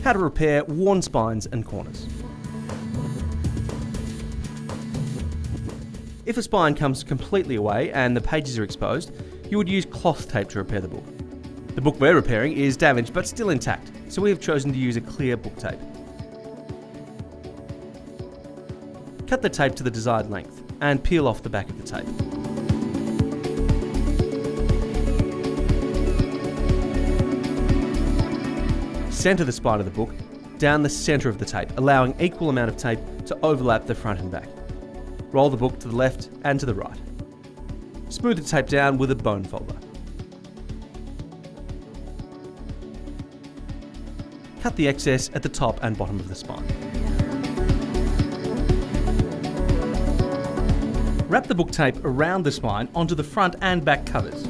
How to repair worn spines and corners. If a spine comes completely away and the pages are exposed, you would use cloth tape to repair the book. The book we're repairing is damaged but still intact, so we have chosen to use a clear book tape. Cut the tape to the desired length and peel off the back of the tape. Centre the spine of the book down the centre of the tape, allowing equal amount of tape to overlap the front and back. Roll the book to the left and to the right. Smooth the tape down with a bone folder. Cut the excess at the top and bottom of the spine. Wrap the book tape around the spine onto the front and back covers.